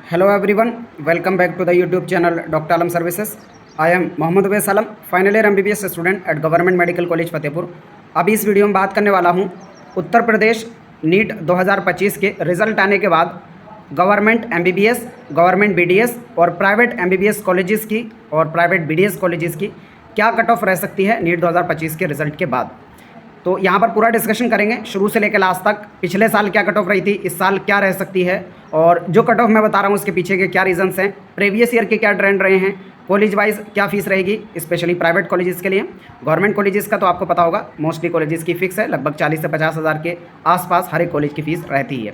Hello everyone, welcome back to the YouTube channel Dr. Alam Services. I am Mohammad Uwais Alam, final year MBBS student at Government Medical College Fatehpur. अभी इस video में बात करने वाला हूँ Uttar Pradesh NEET 2025 के result आने के बाद गवर्नमेंट MBBS, गवर्नमेंट BDS और प्राइवेट MBBS कॉलेजेस की और प्राइवेट BDS कॉलेजेस की क्या कट ऑफ रह सकती है नीट 2025 के रिज़ल्ट के बाद। तो यहाँ पर पूरा डिस्कशन करेंगे शुरू से लेकर लास्ट तक। पिछले साल क्या कट ऑफ रही थी, इस साल क्या रह सकती है, और जो कट ऑफ मैं बता रहा हूँ उसके पीछे के क्या रीजंस हैं, प्रीवियस ईयर के क्या ट्रेंड रहे हैं, कॉलेज वाइज क्या फ़ीस रहेगी स्पेशली प्राइवेट कॉलेजेस के लिए। गवर्नमेंट कॉलेजेस का तो आपको पता होगा मोस्टली कॉलेजेस की फ़िक्स है, लगभग 40 से 50 हज़ार के आसपास हर एक कॉलेज की फ़ीस रहती है।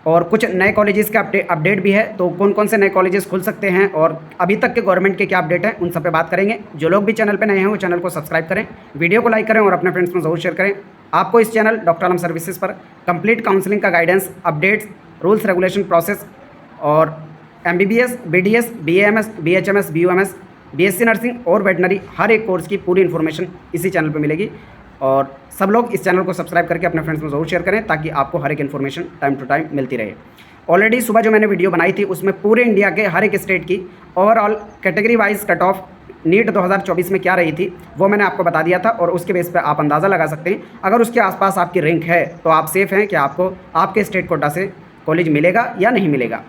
और कुछ नए कॉलेजेस का अपडेट भी है, तो कौन कौन से नए कॉलेजेस खुल सकते हैं और अभी तक के गवर्नमेंट के क्या अपडेट है उन सब पे बात करेंगे। जो लोग भी चैनल पे नए हैं वो चैनल को सब्सक्राइब करें, वीडियो को लाइक करें और अपने फ्रेंड्स में ज़रूर शेयर करें। आपको इस चैनल डॉक्टर आलम सर्विसेज पर कंप्लीट काउंसलिंग का guidance, updates, rules regulation process और MBBS, BDS, BAMS, BHMS, BUMS, BSc nursing और वेटनरी हर एक कोर्स की पूरी इन्फॉर्मेशन इसी चैनल पर मिलेगी। और सब लोग इस चैनल को सब्सक्राइब करके अपने फ्रेंड्स में ज़रूर शेयर करें ताकि आपको हर एक इन्फॉर्मेशन टाइम टू टाइम मिलती रहे। ऑलरेडी सुबह जो मैंने वीडियो बनाई थी उसमें पूरे इंडिया के हर एक स्टेट की overall category wise cut off NEET 2024 में क्या रही थी वो मैंने आपको बता दिया था, और उसके बेस पे आप अंदाज़ा लगा सकते हैं अगर उसके आसपास आपकी रैंक है तो आप सेफ़ हैं कि आपको आपके स्टेट कोटा से कॉलेज मिलेगा या नहीं मिलेगा।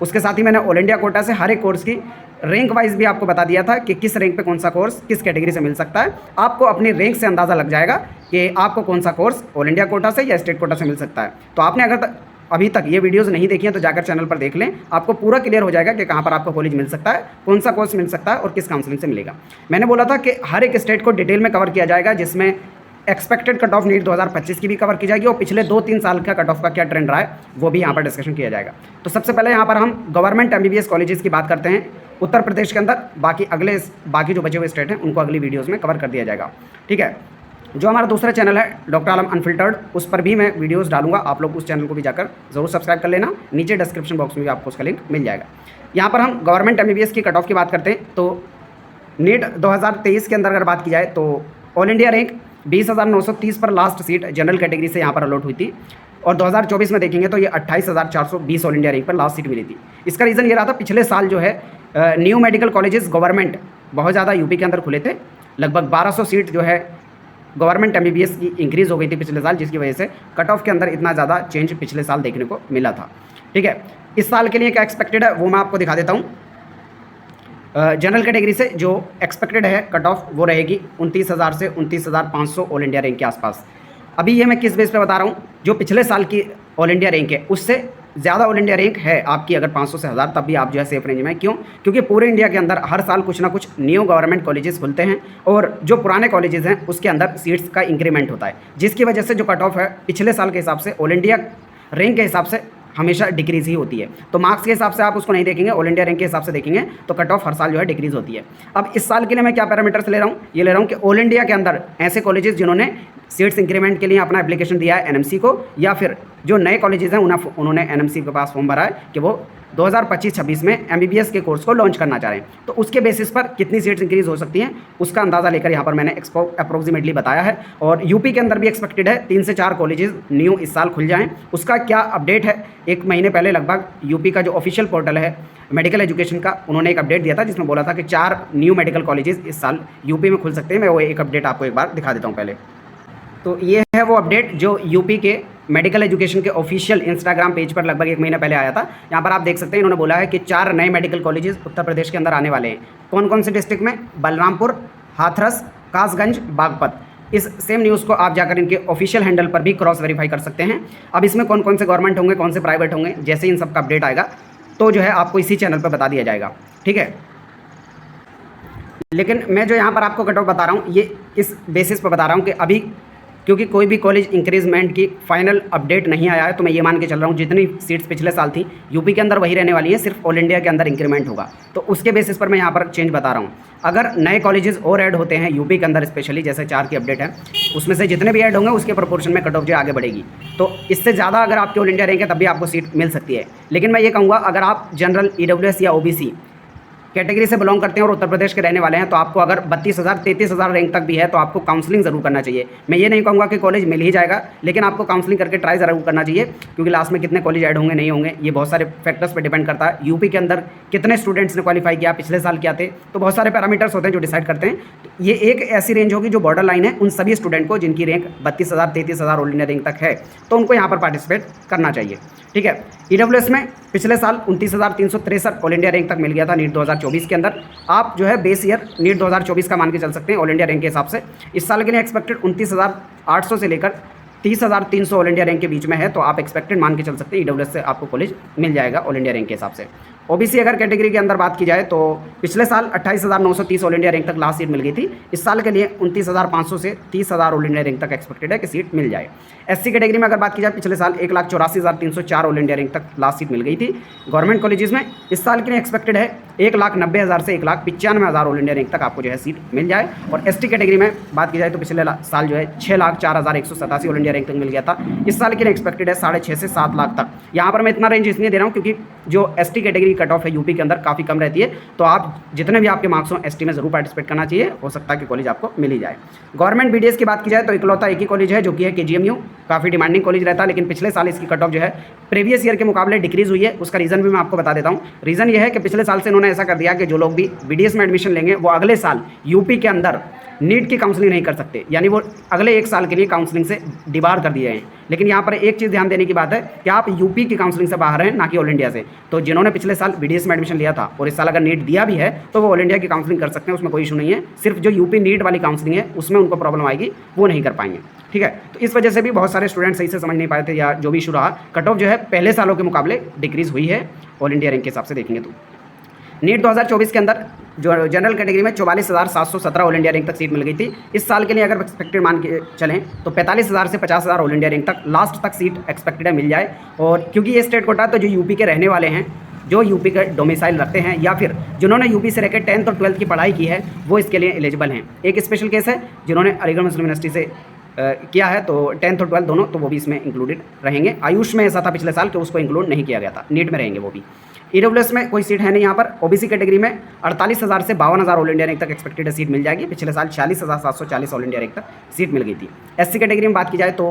उसके साथ ही मैंने ऑल इंडिया कोटा से हर एक कोर्स की रैंक वाइज भी आपको बता दिया था कि किस रैंक पे कौन सा कोर्स किस कैटेगरी से मिल सकता है। आपको अपनी रैंक से अंदाज़ा लग जाएगा कि आपको कौन सा कोर्स ऑल इंडिया कोटा से या स्टेट कोटा से मिल सकता है। तो आपने अगर अभी तक ये वीडियोस नहीं देखी हैं तो जाकर चैनल पर देख लें, आपको पूरा क्लियर हो जाएगा कि कहाँ पर आपको कॉलेज मिल सकता है, कौन सा कोर्स मिल सकता है और किस काउंसलिंग से मिलेगा। मैंने बोला था कि हर एक स्टेट को डिटेल में कवर किया जाएगा, जिसमें एक्सपेक्टेड कट ऑफ नीट 2025 की भी कवर की जाएगी और पिछले 2-3 साल का कट ऑफ का क्या ट्रेंड रहा है वो भी यहाँ पर डिस्कशन किया जाएगा। तो सबसे पहले यहाँ पर हम गवर्नमेंट MBBS कॉलेजेस की बात करते हैं उत्तर प्रदेश के अंदर। बाकी जो बचे हुए स्टेट हैं उनको अगली वीडियोज़ में कवर कर दिया जाएगा। ठीक है, जो हमारा दूसरा चैनल है डॉक्टर आलम अनफिल्टर्ड, उस पर भी मैं वीडियोस डालूंगा, आप लोग उस चैनल को भी जाकर ज़रूर सब्सक्राइब कर लेना। नीचे डिस्क्रिप्शन बॉक्स में भी आपको उसका लिंक मिल जाएगा। यहाँ पर हम गवर्नमेंट MBBS की कट ऑफ की बात करते हैं तो नीट 2023 के अंदर अगर बात की जाए तो ऑल इंडिया रैंक 20,930 पर लास्ट सीट जनरल कैटेगरी से यहाँ पर अलॉट हुई थी, और 2024 में देखेंगे तो ये 28,420 ऑल इंडिया रैंक पर लास्ट सीट मिली थी। इसका रीज़न ये रहा था, पिछले साल जो है न्यू मेडिकल कॉलेजेस गवर्नमेंट बहुत ज़्यादा यूपी के अंदर खुले थे, लगभग 1200 सीट जो है गवर्नमेंट MBBS की इंक्रीज़ हो गई थी पिछले साल, जिसकी वजह से कट ऑफ के अंदर इतना ज़्यादा चेंज पिछले साल देखने को मिला था। ठीक है, इस साल के लिए क्या एक्सपेक्टेड है वो मैं आपको दिखा देता हूँ। जनरल कैटेगरी से जो एक्सपेक्टेड है कट ऑफ वो रहेगी 29,000 से 29,500 ऑल इंडिया रैंक के आसपास। अभी ये मैं किस बेस पे बता रहा हूँ, जो पिछले साल की ऑल इंडिया रैंक है उससे ज़्यादा ऑल इंडिया रैंक है आपकी अगर 500 से 1000, तब भी आप जो है सेफ रेंज में। क्यों? क्योंकि पूरे इंडिया के अंदर हर साल कुछ ना कुछ न्यू गवर्नमेंट कॉलेजेस खुलते हैं और जो पुराने कॉलेजेस हैं उसके अंदर सीट्स का इंक्रीमेंट होता है, जिसकी वजह से जो कट ऑफ है पिछले साल के हिसाब से ऑल इंडिया रैंक के हिसाब से हमेशा डिक्रीज़ ही होती है। तो मार्क्स के हिसाब से आप उसको नहीं देखेंगे, ऑल इंडिया रैंक के हिसाब से देखेंगे तो कट ऑफ हर साल जो है डिक्रीज़ होती है। अब इस साल के लिए मैं क्या पैरामीटर्स ले रहा हूँ, ये ले रहा हूँ कि ऑल इंडिया के अंदर ऐसे कॉलेजेस जिन्होंने सीट्स इंक्रीमेंट के लिए अपना एप्लीकेशन दिया है NMC को, या फिर जो नए कॉलेजेस हैं उन्होंने NMC के पास फॉर्म भरा है कि वो 2025-26 में MBBS के कोर्स को लॉन्च करना चाह रहे हैं, तो उसके बेसिस पर कितनी सीट्स इंक्रीज़ हो सकती हैं उसका अंदाज़ा लेकर यहाँ पर मैंने अप्रोक्सीमेटली बताया है। और यूपी के अंदर भी एक्सपेक्टेड है 3 से 4 कॉलेजेस न्यू इस साल खुल जाएं। उसका क्या अपडेट है, 1 महीने पहले लगभग यूपी का जो ऑफिशियल पोर्टल है मेडिकल एजुकेशन का, उन्होंने एक अपडेट दिया था जिसमें बोला था कि 4 न्यू मेडिकल कॉलेजेस इस साल यूपी में खुल सकते हैं। मैं वो एक अपडेट आपको एक बार दिखा देता हूँ पहले। तो ये है वो अपडेट जो यूपी के मेडिकल एजुकेशन के ऑफिशियल इंस्टाग्राम पेज पर लगभग 1 महीना पहले आया था। यहाँ पर आप देख सकते हैं इन्होंने बोला है कि 4 नए मेडिकल कॉलेजेस उत्तर प्रदेश के अंदर आने वाले हैं। कौन कौन से डिस्ट्रिक्ट में? बलरामपुर, हाथरस, कासगंज, बागपत। इस सेम न्यूज़ को आप जाकर इनके ऑफिशियल हैंडल पर भी क्रॉस वेरीफाई कर सकते हैं। अब इसमें कौन कौन से गवर्नमेंट होंगे, कौन से प्राइवेट होंगे, जैसे इन सब का अपडेट आएगा तो जो है आपको इसी चैनल पर बता दिया जाएगा। ठीक है, लेकिन मैं जो यहाँ पर आपको कट ऑफ बता रहा हूँ ये इस बेसिस पर बता रहा हूँ कि अभी क्योंकि कोई भी कॉलेज इंक्रीजमेंट की फाइनल अपडेट नहीं आया है, तो मैं ये मान के चल रहा हूँ जितनी सीट्स पिछले साल थी यूपी के अंदर वही रहने वाली है, सिर्फ ऑल इंडिया के अंदर इंक्रीमेंट होगा। तो उसके बेसिस पर मैं यहाँ पर चेंज बता रहा हूँ। अगर नए कॉलेजेस और ऐड होते हैं यूपी के अंदर स्पेशली, जैसे 4 की अपडेट है, उसमें से जितने भी ऐड होंगे उसके प्रोपोर्शन में कट ऑफ जो आगे बढ़ेगी। तो इससे ज़्यादा अगर आपके ऑल इंडिया रहेंगे तब भी आपको सीट मिल सकती है। लेकिन मैं ये कहूँगा अगर आप जनरल EWS या OBC कैटेगरी से बिलोंग करते हैं और उत्तर प्रदेश के रहने वाले हैं तो आपको अगर 32,000 33,000 रैंक तक भी है तो आपको काउंसलिंग ज़रूर करना चाहिए। मैं ये नहीं कहूँगा कि कॉलेज मिल ही जाएगा, लेकिन आपको काउंसलिंग करके ट्राई ज़रूर करना चाहिए, क्योंकि लास्ट में कितने कॉलेज ऐड होंगे नहीं होंगे ये बहुत सारे फैक्टर्स पर डिपेंड करता है। यूपी के अंदर कितने स्टूडेंट्स ने क्वालिफाई किया, पिछले साल क्या थे, तो बहुत सारे पैरामीटर्स होते हैं जो डिसाइड करते हैं। तो ये एक ऐसी रेंज होगी जो बॉर्डर लाइन है उन सभी स्टूडेंट को जिनकी रैंक 32,000 33,000 ऑल इंडिया रैंक तक है, तो उनको यहाँ पर पार्टिसिपेट करना चाहिए। ठीक है, ईडब्ल्यूएस में पिछले साल 29,363 ऑल इंडिया रैंक तक मिल गया था नीट 2024 के अंदर। आप जो है बेस ईयर नीट 2024 का मान के चल सकते हैं ऑल इंडिया रैंक के हिसाब से। इस साल के लिए एक्सपेक्टेड 29,800 से लेकर 30,300 ऑल इंडिया रैंक के बीच में है, तो आप एक्सपेक्टेड मान के चल सकते हैं ईडब्ल्यूएस से आपको कॉलेज मिल जाएगा ऑल इंडिया रैंक के हिसाब से। ओबीसी अगर कैटेगरी के अंदर बात की जाए तो पिछले साल 28,930 ऑल इंडिया रैंक तक लास्ट सीट मिल गई थी। इस साल के लिए 29,500 से 30,000 ऑल इंडिया रैंक तक एक्सपेक्टेड है कि सीट मिल जाए। एससी कैटेगरी में अगर बात की जाए पिछले साल 1,84,304 ऑल इंडिया रैंक तक लास्ट सीट मिल गई थी गवर्नमेंट कॉलेजेस में। इस साल के लिए एक्सपेक्टेड है 1,90,000 से 1,95,000 ऑल इंडिया रैंक तक आपको जो है सीट मिल जाए। और एसटी कैटेगरी में बात की जाए तो पिछले साल जो है 6,04,187 ऑल इंडिया रैंक तक मिल गया था। इस साल के लिए एक्सपेक्टेड है 6.5 से 7 लाख तक। यहाँ पर मैं इतना रेंज इसलिए दे रहा हूँ क्योंकि जो एसटी कैटेगरी कट ऑफ है यूपी के अंदर काफ़ी कम रहती है, तो आप जितने भी आपके मार्क्स हों एसटी में ज़रूर पार्टिसिपेट करना चाहिए, हो सकता है कि कॉलेज आपको मिल ही जाए। गवर्नमेंट बीडीएस की बात की जाए तो इकलौता एक ही कॉलेज है जो कि है केजीएमयू। काफ़ी डिमांडिंग कॉलेज रहता है, लेकिन पिछले साल इसकी कट ऑफ जो है प्रीवियस ईयर के मुकाबले डिक्रीज हुई है। उसका रीज़न भी मैं आपको बता देता हूँ। रीज़न ये है कि पिछले साल से इन्होंने ऐसा कर दिया कि जो लोग भी बीडीएस में एडमिशन लेंगे वो अगले साल यूपी के अंदर नीट की काउंसलिंग नहीं कर सकते, यानी वो अगले 1 साल के लिए काउंसलिंग से डिबार कर दिए हैं। लेकिन यहाँ पर एक चीज़ ध्यान देने की बात है कि आप यूपी की काउंसलिंग से बाहर हैं, ना कि ऑल इंडिया से। तो जिन्होंने पिछले साल बीडीएस में एडमिशन लिया था और इस साल अगर नीट दिया भी है तो वो ऑल इंडिया की काउंसलिंग कर सकते हैं, उसमें कोई इशू नहीं है। सिर्फ जो यूपी नीट वाली काउंसलिंग है उसमें उनको प्रॉब्लम आएगी, वो नहीं कर पाएंगे। ठीक है, तो इस वजह से भी बहुत सारे स्टूडेंट सही से समझ नहीं पाए थे, या जो भी इशू रहा, कट ऑफ जो है पहले सालों के मुकाबले डिक्रीज हुई है ऑल इंडिया रैंक के हिसाब से देखेंगे तो। नीट 2024 के अंदर जो जनरल कैटेगरी में 44,717 ऑल इंडिया रैंक तक सीट मिल गई थी। इस साल के लिए अगर एक्सपेक्टेड मान के चलें तो 45,000 से 50,000 ऑल इंडिया रैंक तक लास्ट तक सीट एक्सपेक्टेड है मिल जाए। और क्योंकि ये स्टेट कोटा है तो जो यूपी के रहने वाले हैं, जो यूपी का डोमिसाइल रखते हैं, या फिर जिन्होंने यूपी से रहकर 10th और 12th की पढ़ाई की है, वो इसके लिए एलिजिबल हैं। एक स्पेशल केस है जिन्होंने अलीगढ़ मुस्लिम यूनिवर्सिटी से किया है, तो 10th और 12th दोनों, तो वो भी इसमें इंक्लूडेड रहेंगे। आयुष में ऐसा था पिछले साल कि उसको इंक्लूड नहीं किया गया था, नीट में रहेंगे वो भी। ईडब्ल्यूएस में कोई सीट है नहीं यहाँ पर। ओबीसी कैटेगरी में 48,000 से 52,000 ऑल इंडिया रैंक तक एक्सपेक्टेड सीट मिल जाएगी। पिछले साल 46,740 ऑल इंडिया रैंक तक सीट मिल गई थी। एससी कैटेगरी में बात की जाए तो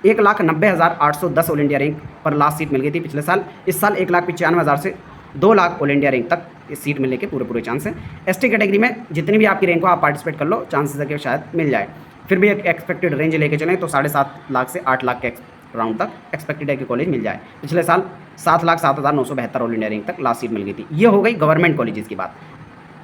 1,90,810 ऑल इंडिया रैंक पर लास्ट सीट मिल गई थी पिछले साल। इस साल 1,95,000 से 2 लाख ऑल इंडिया रैंक तक सीट मिलने के पूरे चांस है। एसटी कैटेगरी में जितनी भी आपकी रैंक हो आप पार्टिसिपेट कर लो, चांसेस है कि शायद मिल जाए। फिर भी एक एक्सपेक्टेड रेंज लेके चलें तो 7.5 लाख से 8 लाख के राउंड तक एक्सपेक्टेड है कि कॉलेज मिल जाए। पिछले साल 7,07,972 ऑल इंडिया रैंक तक लास्ट सीट मिल गई थी। ये हो गई गवर्नमेंट कॉलेजेस की बात,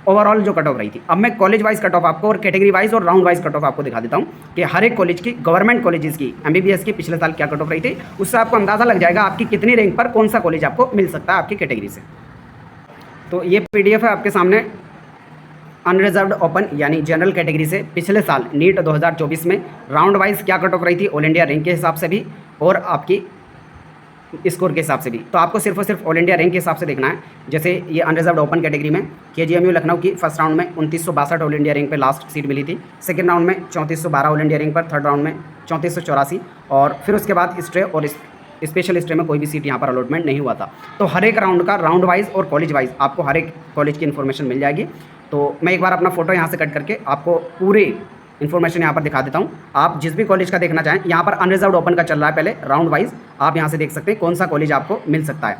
ओवरऑल जो कट ऑफ रही थी। अब मैं कॉलेज वाइज कट ऑफ आपको और कैटेगरी वाइज और राउंड वाइज कट ऑफ आपको दिखा देता हूँ कि हर एक कॉलेज की, गवर्नमेंट कॉलेजेस की, एमबीबीएस की पिछले साल क्या कट ऑफ रही थी। उससे आपको अंदाज़ा लग जाएगा आपकी कितनी रैंक पर कौन सा कॉलेज आपको मिल सकता है आपकी कैटेगरी से। तो ये PDF है आपके सामने, अनरिजर्व्ड ओपन यानी जनरल कैटेगरी से पिछले साल नीट 2024 में राउंड वाइज क्या कट ऑफ रही थी ऑल इंडिया रैंक के हिसाब से भी और आपकी स्कोर के हिसाब से भी। तो आपको सिर्फ और सिर्फ ऑल इंडिया रैंक के हिसाब से देखना है। जैसे ये अनरिजर्व्ड ओपन कैटेगरी में केजीएमयू लखनऊ की फर्स्ट राउंड में 2962 ऑल इंडिया रैंक पे लास्ट सीट मिली थी। सेकंड राउंड में 3412 ऑल इंडिया रैंक पर, थर्ड राउंड में 3484, और फिर उसके बाद स्ट्रे और स्पेशल स्ट्रे में कोई भी सीट यहाँ पर अलॉटमेंट नहीं हुआ था। तो हर एक राउंड का राउंड वाइज और कॉलेज वाइज आपको हर एक कॉलेज की इन्फॉर्मेशन मिल जाएगी। तो मैं एक बार अपना फोटो यहाँ से कट करके आपको पूरी इन्फॉर्मेशन यहाँ पर दिखा देता हूँ। आप जिस भी कॉलेज का देखना चाहें, यहाँ पर अनरिजर्व्ड ओपन का चल रहा है पहले राउंड वाइज, आप यहाँ से देख सकते हैं कौन सा कॉलेज आपको मिल सकता है।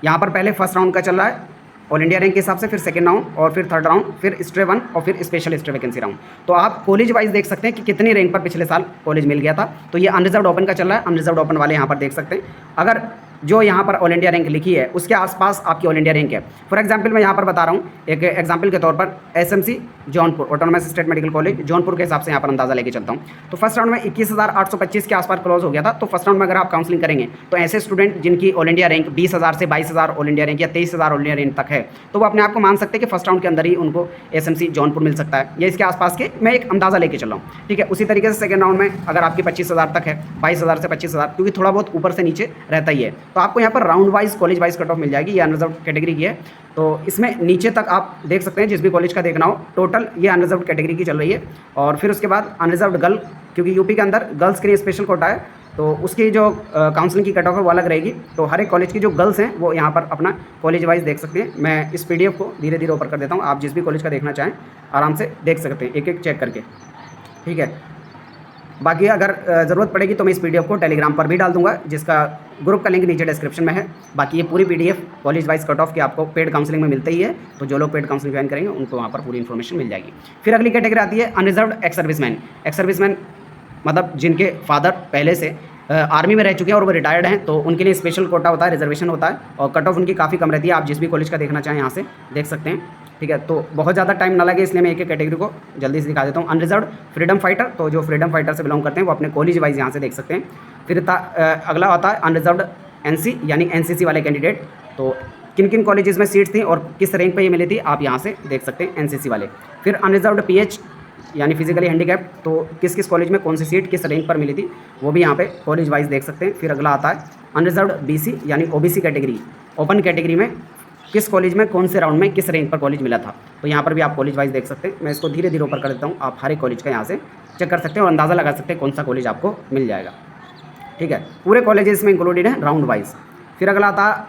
यहाँ पर पहले फर्स्ट राउंड का चल रहा है ऑल इंडिया रैंक के हिसाब से, फिर सेकंड राउंड और फिर थर्ड राउंड, फिर स्ट्रे 1 और फिर स्पेशल स्ट्रे वैकेंसी राउंड। तो आप कॉलेज वाइज देख सकते हैं कि कितनी रैंक पर पिछले साल कॉलेज मिल गया था। तो ये अनरिजर्व्ड ओपन का चल रहा है, अनरिजर्व्ड ओपन वाले यहाँ पर देख सकते हैं। अगर जो यहाँ पर ऑल इंडिया रैंक लिखी है उसके आसपास आपकी ऑल इंडिया रैंक है। फॉर एग्जांपल मैं यहाँ पर बता रहा हूँ, एक एग्जांपल के तौर पर SMC Jaunpur, autonomous state medical college Jaunpur के हिसाब से यहाँ पर अंदाजा लेके चलता हूँ। तो फर्स्ट राउंड में 21,825 के आसपास क्लोज हो गया था। तो फर्स्ट राउंड में अगर आप काउंसलिंग करेंगे तो ऐसे स्टूडेंट जिनकी ऑल इंडिया रैंक 20,000 से 22,000 ऑल इंडिया रैंक या 23,000 ऑल इंडिया रैंक तक है, तो वो अपने आप को मान सकते हैं कि फर्स्ट राउंड के अंदर ही उनको एसएमसी जौनपुर मिल सकता है या इसके आसपास के, मैं एक अंदाजा लेके चल रहा हूँ। ठीक है, उसी तरीके से सेकंड राउंड में अगर आपकी 25,000 तक है, 22,000 से 25,000, क्योंकि थोड़ा बहुत ऊपर से नीचे रहता ही है, तो आपको यहाँ पर round wise college wise cut off मिल जाएगी। ये अनरिजर्व्ड कैटेगरी की है, तो इसमें नीचे तक आप देख सकते हैं जिस भी कॉलेज का देखना हो। टोटल ये अनरिजर्व्ड कैटेगरी की चल रही है। और फिर उसके बाद अनरिजर्व्ड गर्ल, क्योंकि यूपी के अंदर गर्ल्स के लिए स्पेशल कोटा है, तो उसकी जो काउंसलिंग की कट ऑफ है वो अलग रहेगी। तो हर एक कॉलेज की जो गर्ल्स हैं वो यहाँ पर अपना कॉलेज वाइज देख सकते हैं। मैं इस PDF को धीरे धीरे ऊपर कर देता हूँ, आप जिस भी कॉलेज का देखना चाहें आराम से देख सकते हैं एक एक चेक करके, ठीक है। बाकी अगर ज़रूरत पड़ेगी तो मैं इस PDF को टेलीग्राम पर भी डाल दूंगा, जिसका ग्रुप का लिंक नीचे डिस्क्रिप्शन में है। बाकी ये पूरी PDF college wise cut of की आपको पेड काउंसलिंग में मिलता ही है, तो जो लोग पेड काउंसलिंग ज्वाइन करेंगे उनको वहाँ पर पूरी इन्फॉर्मेशन मिल जाएगी। फिर अगली कैटेगरी आती है unreserved ex serviceman. Ex serviceman मतलब जिनके फादर पहले से आर्मी में रह चुके हैं और वो रिटायर्ड हैं, तो उनके लिए स्पेशल कोटा होता है, रिजर्वेशन होता है और कट ऑफ उनकी काफ़ी कम रहती है। आप जिस भी कॉलेज का देखना चाहें यहाँ से देख सकते हैं, ठीक है। तो बहुत ज़्यादा टाइम ना लगे इसलिए मैं एक एक कैटेगरी को जल्दी से दिखा देता हूँ। अनरिजर्व्ड फ्रीडम फाइटर, तो जो फ्रीडम फाइटर से बिलोंग करते हैं वो अपने कॉलेज वाइज यहाँ से देख सकते हैं। फिर अगला आता है अनरिजर्व्ड NC यानी NCC वाले कैंडिडेट, तो किन किन कॉलेजेस में सीट्स थी और किस रैंक पे ये मिली थी आप यहाँ से देख सकते हैं NCC वाले। फिर अनरिजर्व्ड PH यानी फिजिकली हैंडीकैप्ड, तो किस किस कॉलेज में कौन सी सीट किस रैंक पर मिली थी वो भी यहाँ पे कॉलेज वाइज देख सकते हैं। फिर अगला आता है अनरिजर्व्ड BC यानी OBC कैटेगरी, ओपन कैटेगरी में किस कॉलेज में कौन से राउंड में किस रैंक पर कॉलेज मिला था, तो यहाँ पर भी आप कॉलेज वाइज देख सकते हैं। मैं इसको धीरे धीरे ऊपर कर देता हूँ, आप हर एक कॉलेज का यहाँ से चेक कर सकते हैं और अंदाज़ा लगा सकते हैं कौन सा कॉलेज आपको मिल जाएगा, ठीक है। पूरे कॉलेजेस में इंक्लूडेड है राउंड वाइज। फिर अगला आता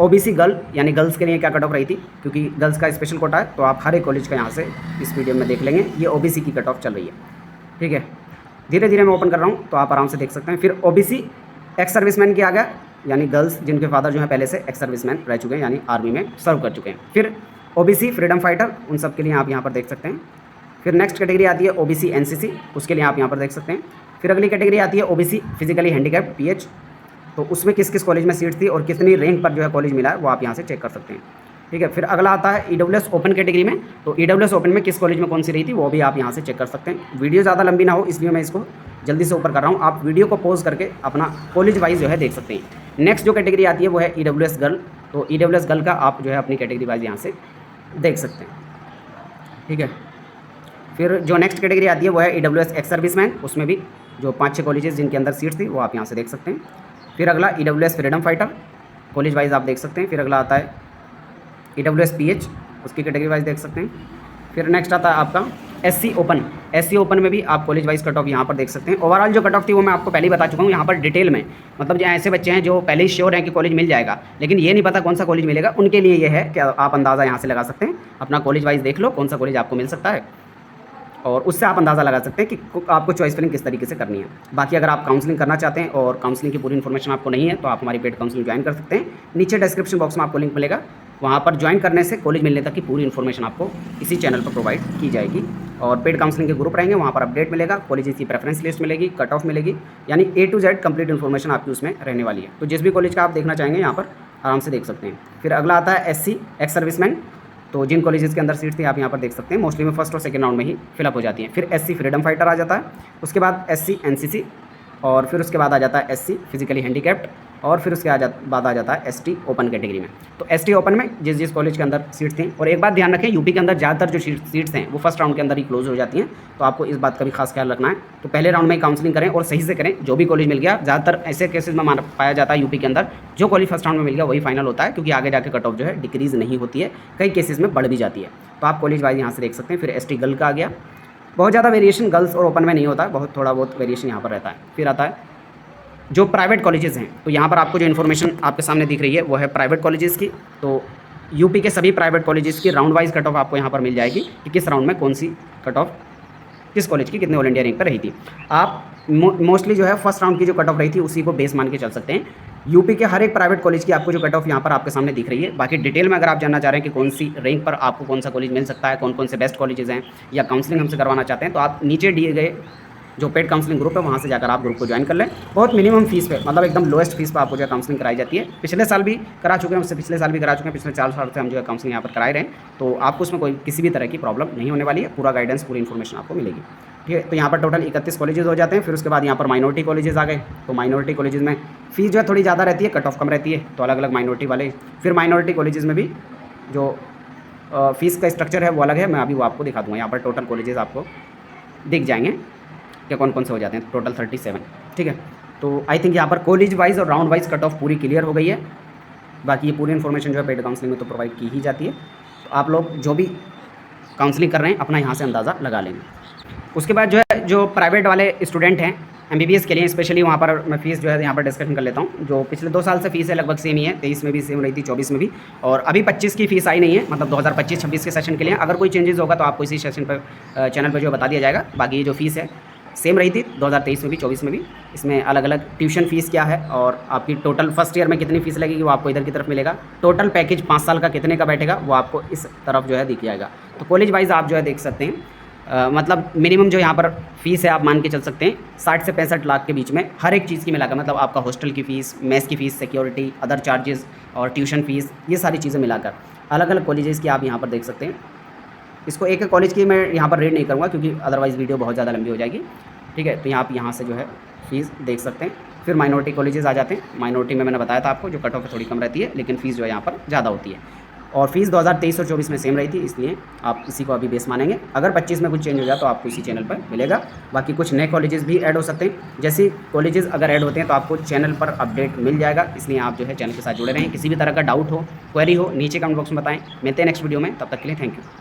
OBC गर्ल यानी गर्ल्स के लिए क्या कट ऑफ रही थी, क्योंकि गर्ल्स का स्पेशल कोटा है, तो आप हर एक कॉलेज का यहाँ से इस वीडियो में देख लेंगे। ये OBC की कट ऑफ चल रही है, ठीक है। धीरे धीरे मैं ओपन कर रहा हूँ तो आप आराम से देख सकते हैं। फिर OBC एक्स सर्विसमैन की आ गया, यानी गर्ल्स जिनके फादर जो है पहले से एक्स सर्विसमैन रह चुके हैं यानी आर्मी में सर्व कर चुके हैं। फिर OBC फ्रीडम फाइटर, उन सब के लिए आप यहाँ पर देख सकते हैं। फिर नेक्स्ट कैटेगरी आती है OBC NCC, उसके लिए आप यहाँ पर देख सकते हैं। फिर अगली कैटेगरी आती है OBC फिजिकली हैंडीकैप्ड PH, तो उसमें किस किस कॉलेज में सीट थी और कितनी रैंक पर जो है कॉलेज मिला है वो आप यहाँ से चेक कर सकते हैं, ठीक है। फिर अगला आता है EWS ओपन कैटेगरी में, तो EWS ओपन में किस कॉलेज में कौन सी रही थी वो भी आप यहाँ से चेक कर सकते हैं। वीडियो ज़्यादा लंबी ना हो इसलिए मैं इसको जल्दी से ऊपर कर रहा हूँ, आप वीडियो को पॉज करके अपना कॉलेज वाइज जो है देख सकते हैं। नेक्स्ट जो कैटेगरी आती है वो है EWS गर्ल, तो EWS गर्ल का आप जो है अपनी कैटेगरी वाइज यहाँ से देख सकते हैं, ठीक है। फिर जो नेक्स्ट कैटेगरी आती है वो है EWS एक्स सर्विसमैन, उसमें भी जो 5-6 कॉलेजेस जिनके अंदर सीट थी वो आप यहाँ से देख सकते हैं। फिर अगला EWS freedom fighter, college wise आप देख सकते हैं। फिर अगला आता है EWS PH, उसकी कैटेगरी वाइज देख सकते हैं। फिर नेक्स्ट आता है आपका SC ओपन, SC ओपन में भी आप कॉलेज वाइज कट ऑफ यहाँ पर देख सकते हैं। ओवरऑल जो कट ऑफ थी वो मैं आपको पहले ही बता चुका हूँ, यहाँ पर डिटेल में मतलब जो ऐसे बच्चे हैं जो पहले ही श्योर हैं कि कॉलेज मिल जाएगा लेकिन ये नहीं पता कौन सा कॉलेज मिलेगा, उनके लिए ये है कि आप अंदाज़ा यहाँ से लगा सकते हैं, अपना कॉलेज वाइज देख लो कौन सा कॉलेज आपको मिल सकता है और उससे आप अंदाज़ा लगा सकते हैं कि आपको चॉइस फिलिंग किस तरीके से करनी है। बाकी अगर आप काउंसलिंग करना चाहते हैं और काउंसलिंग की पूरी इन्फॉर्मेशन आपको नहीं है तो आप हमारी पेड काउंसलिंग ज्वाइन कर सकते हैं। नीचे डिस्क्रिप्शन बॉक्स में आपको लिंक मिलेगा, वहाँ पर ज्वाइन करने से कॉलेज मिलने तक की पूरी इन्फॉर्मेशन आपको इसी चैनल पर प्रोवाइड की जाएगी और पेड काउंसलिंग के ग्रुप रहेंगे, वहाँ पर अपडेट मिलेगा, कॉलेज की प्रेफरेंस लिस्ट मिलेगी, कट ऑफ मिलेगी, यानी A to Z complete information आपकी उसमें रहने वाली है। तो जिस भी कॉलेज का आप देखना चाहेंगे यहाँ पर आराम से देख सकते हैं। फिर अगला आता है SC एक्स सर्विसमैन, तो जिन कॉलेजेस के अंदर सीट थी आप यहाँ पर देख सकते हैं, मोस्टली में फर्स्ट और सेकंड राउंड में ही फिलअप हो जाती हैं। फिर SC फ्रीडम फाइटर आ जाता है, उसके बाद SC NCC और फिर उसके बाद आ जाता है SC फिजिकली हैंडीकैप्ड और फिर उसके बाद आ जाता है ST ओपन कैटेगरी में। तो ST ओपन में जिस जिस कॉलेज के अंदर सीट थी, और एक बात ध्यान रखें यूपी के अंदर ज़्यादातर जो सीट्स हैं वो फर्स्ट राउंड के अंदर ही क्लोज हो जाती हैं, तो आपको इस बात का भी खास ख्याल रखना है। तो पहले राउंड में ही काउंसलिंग करें और सही से करें, जो भी कॉलेज मिल गया, ज़्यादातर ऐसे केसेस में पाया जाता है यूपी के अंदर जो कॉलेज फर्स्ट राउंड में मिल गया वही फाइनल होता है, क्योंकि आगे जाकर कट ऑफ जो है डिक्रीज़ नहीं होती है, कई केसेस में बढ़ भी जाती है। तो आप कॉलेज वाइज यहाँ से देख सकते हैं। फिर ST गर्ल का आ गया, बहुत ज़्यादा वेरिएशन गर्ल्स और ओपन में नहीं होता है, बहुत थोड़ा बहुत वेरिएशन यहाँ पर रहता है। फिर आता है जो प्राइवेट कॉलेजेस हैं, तो यहाँ पर आपको जो इन्फॉर्मेशन आपके सामने दिख रही है वो है प्राइवेट कॉलेजेस की। तो यूपी के सभी प्राइवेट कॉलेजेस की राउंड वाइज कट ऑफ आपको यहाँ पर मिल जाएगी कि किस राउंड में कौन सी कट ऑफ किस कॉलेज की कितने ऑल इंडिया रैंक पर रही थी। आप मोस्टली जो है फर्स्ट राउंड की जो कट ऑफ रही थी उसी को बेस मान के चल सकते हैं। यूपी के हर एक प्राइवेट कॉलेज की आपको जो कट ऑफ यहाँ पर आपके सामने दिख रही है। बाकी डिटेल में अगर आप जानना चाह रहे हैं कि कौन सी रैंक पर आपको कौन सा कॉलेज मिल सकता है, कौन कौन से बेस्ट कॉलेजेस हैं, या काउंसलिंग हमसे करवाना चाहते हैं, तो आप नीचे दिए गए जो पेड काउंसलिंग ग्रुप है वहाँ से जाकर आप ग्रुप को ज्वाइन कर लें। बहुत मिनिमम फीस पे, मतलब एकदम लोएस्ट फीस पे आपको जो है काउंसलिंग कराई जाती है। पिछले साल भी करा चुके हैं, उससे पिछले साल भी करा चुके हैं, पिछले 4 साल से हम जो है काउंसलिंग यहाँ पर कराए रहे हैं, तो आपको उसमें कोई किसी भी तरह की प्रॉब्लम नहीं होने वाली है। पूरा गाइडेंस, पूरी इन्फॉर्मेशन आपको मिलेगी, ठीक है। तो यहाँ पर टोटल 31 कॉलेजेस हो जाते हैं। फिर उसके बाद यहाँ पर माइनॉरिटी कॉलेजेस आ गए, तो माइनॉरिटी कॉलेजेस में फीस जो है थोड़ी ज़्यादा रहती है, कट ऑफ कम रहती है, तो अलग अलग माइनॉरिटी वाले। फिर माइनॉरिटी कॉलेजेस में भी जो फीस का स्ट्रक्चर है वो अलग है, मैं अभी वो आपको दिखा दूँगा। यहाँ पर टोटल कॉलेजेस आपको दिख जाएंगे कि कौन कौन से हो जाते हैं, टोटल 37, ठीक है। तो आई थिंक यहाँ पर कॉलेज वाइज और राउंड वाइज कट ऑफ पूरी क्लियर हो गई है। बाकी ये पूरी इन्फॉर्मेशन जो है पेड काउंसलिंग में तो प्रोवाइड की ही जाती है, तो आप लोग जो भी काउंसलिंग कर रहे हैं अपना यहाँ से अंदाज़ा लगा लेंगे। उसके बाद जो है जो प्राइवेट वाले स्टूडेंट हैं MBBS के लिए स्पेशली वहाँ पर मैं फ़ीस जो है यहाँ पर डिस्कशन कर लेता हूँ। जो पिछले 2 साल से फ़ीस है लगभग सेम ही है, 23 में भी सेम रही थी, 24 में भी, और अभी 25 की फ़ीस आई नहीं है, मतलब 2025-26 के सेशन के लिए। अगर कोई चेंजेस होगा तो आपको इसी सेशन पर चैनल पर जो है बता दिया जाएगा। बाकी ये जो फ़ीस है सेम रही थी 2023 में भी, 24 में भी। इसमें अलग अलग ट्यूशन फ़ीस क्या है और आपकी टोटल फर्स्ट ईयर में कितनी फ़ीस लगेगी वो आपको इधर की तरफ मिलेगा। टोटल पैकेज 5 साल का कितने का बैठेगा वो आपको इस तरफ जो है दिख जाएगा। तो कॉलेज वाइज आप जो है देख सकते हैं। मतलब मिनिमम जो यहाँ पर फ़ीस है आप मान के चल सकते हैं 60 से 65 लाख के बीच में, हर एक चीज़ की मिलाकर, मतलब आपका हॉस्टल की फ़ीस, मेस की फ़ीस, सिक्योरिटी, अदर चार्जेस और ट्यूशन फ़ीस, ये सारी चीज़ें मिलाकर अलग अलग कॉलेजेस की आप यहाँ पर देख सकते हैं। इसको एक एक कॉलेज की मैं यहाँ पर रेट नहीं करूँगा क्योंकि अदरवाइज़ वीडियो बहुत ज़्यादा लंबी हो जाएगी। ठीक है, तो आप यहाँ से जो है फ़ीस देख सकते हैं। फिर माइनॉरिटी कॉलेजेस आ जाते हैं। माइनॉरिटी में मैंने बताया था आपको जो कट ऑफ थोड़ी कम रहती है, लेकिन फ़ीस जो है यहाँ पर ज़्यादा होती है। और फ़ीस 2023 और 24 में सेम रही थी, इसलिए आप इसी को अभी बेस मानेंगे। अगर 25 में कुछ चेंज हो जाए तो आपको इसी चैनल पर मिलेगा। बाकी कुछ नए कॉलेजेस भी ऐड हो सकते हैं। जैसे कॉलेजेस अगर ऐड होते हैं तो आपको चैनल पर अपडेट मिल जाएगा, इसलिए आप जो है चैनल के साथ जुड़े रहें। किसी भी तरह का डाउट हो, क्वेरी हो, नीचे कमेंट बॉक्स में बताएं। मिलते हैं नेक्स्ट वीडियो में, तब तक के लिए थैंक यू।